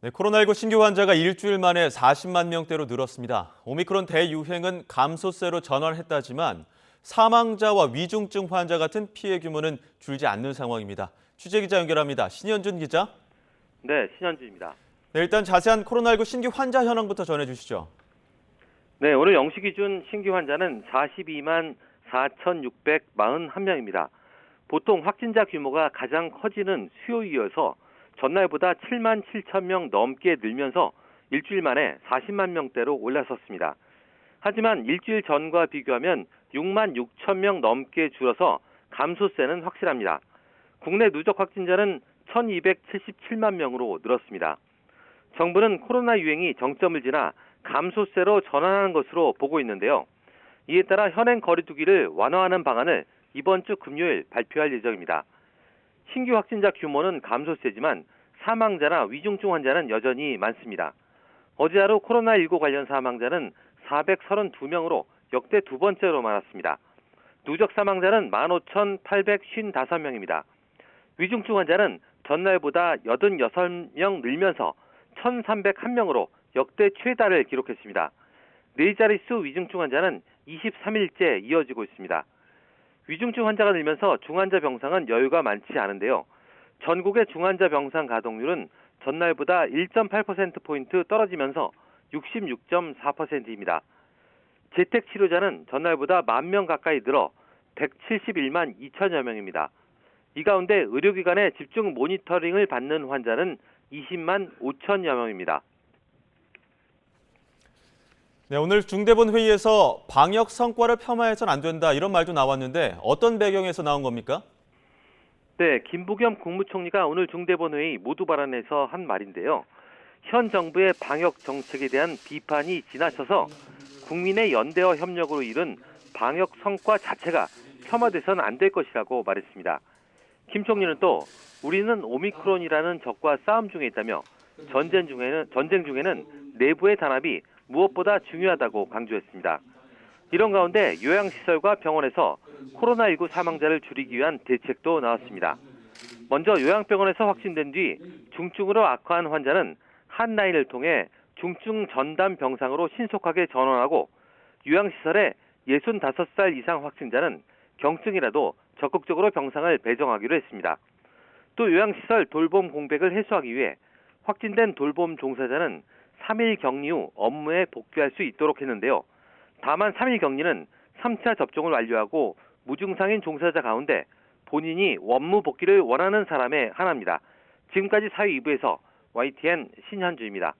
네, 코로나19 신규 환자가 일주일 만에 40만 명대로 늘었습니다. 오미크론 대유행은 감소세로 전환했다지만 사망자와 위중증 환자 같은 피해 규모는 줄지 않는 상황입니다. 취재기자 연결합니다. 신현준 기자. 네, 신현주입니다. 네, 일단 자세한 코로나19 신규 환자 현황부터 전해주시죠. 네, 오늘 0시 기준 신규 환자는 42만 4,641명입니다. 보통 확진자 규모가 가장 커지는 수요일이어서 전날보다 7만 7천 명 넘게 늘면서 일주일 만에 40만 명대로 올라섰습니다. 하지만 일주일 전과 비교하면 6만 6천 명 넘게 줄어서 감소세는 확실합니다. 국내 누적 확진자는 1,277만 명으로 늘었습니다. 정부는 코로나 유행이 정점을 지나 감소세로 전환하는 것으로 보고 있는데요. 이에 따라 현행 거리두기를 완화하는 방안을 이번 주 금요일 발표할 예정입니다. 신규 확진자 규모는 감소세지만 사망자나 위중증 환자는 여전히 많습니다. 어제 하루 코로나19 관련 사망자는 432명으로 역대 두 번째로 많았습니다. 누적 사망자는 15,855명입니다. 위중증 환자는 전날보다 86명 늘면서 1,301명으로 역대 최다를 기록했습니다. 네 자릿수 위중증 환자는 23일째 이어지고 있습니다. 위중증 환자가 늘면서 중환자 병상은 여유가 많지 않은데요. 전국의 중환자 병상 가동률은 전날보다 1.8%포인트 떨어지면서 66.4%입니다. 재택 치료자는 전날보다 1만 명 가까이 늘어 171만 2천여 명입니다. 이 가운데 의료기관의 집중 모니터링을 받는 환자는 20만 5천여 명입니다. 네, 오늘 중대본 회의에서 방역 성과를 폄하해서는 안 된다 이런 말도 나왔는데 어떤 배경에서 나온 겁니까? 네, 김부겸 국무총리가 오늘 중대본 회의 모두 발언에서 한 말인데요. 현 정부의 방역 정책에 대한 비판이 지나쳐서 국민의 연대와 협력으로 이룬 방역 성과 자체가 폄하돼서는 안 될 것이라고 말했습니다. 김 총리는 또 우리는 오미크론이라는 적과 싸움 중에 있다며 전쟁 중에는 내부의 단합이 무엇보다 중요하다고 강조했습니다. 이런 가운데 요양시설과 병원에서 코로나19 사망자를 줄이기 위한 대책도 나왔습니다. 먼저 요양병원에서 확진된 뒤 중증으로 악화한 환자는 한 라인을 통해 중증 전담 병상으로 신속하게 전원하고 요양시설에 65살 이상 확진자는 경증이라도 적극적으로 병상을 배정하기로 했습니다. 또 요양시설 돌봄 공백을 해소하기 위해 확진된 돌봄 종사자는 3일 격리 후 업무에 복귀할 수 있도록 했는데요. 다만 3일 격리는 3차 접종을 완료하고 무증상인 종사자 가운데 본인이 원무 복귀를 원하는 사람에 한합니다. 지금까지 사회 2부에서 YTN 신현주입니다.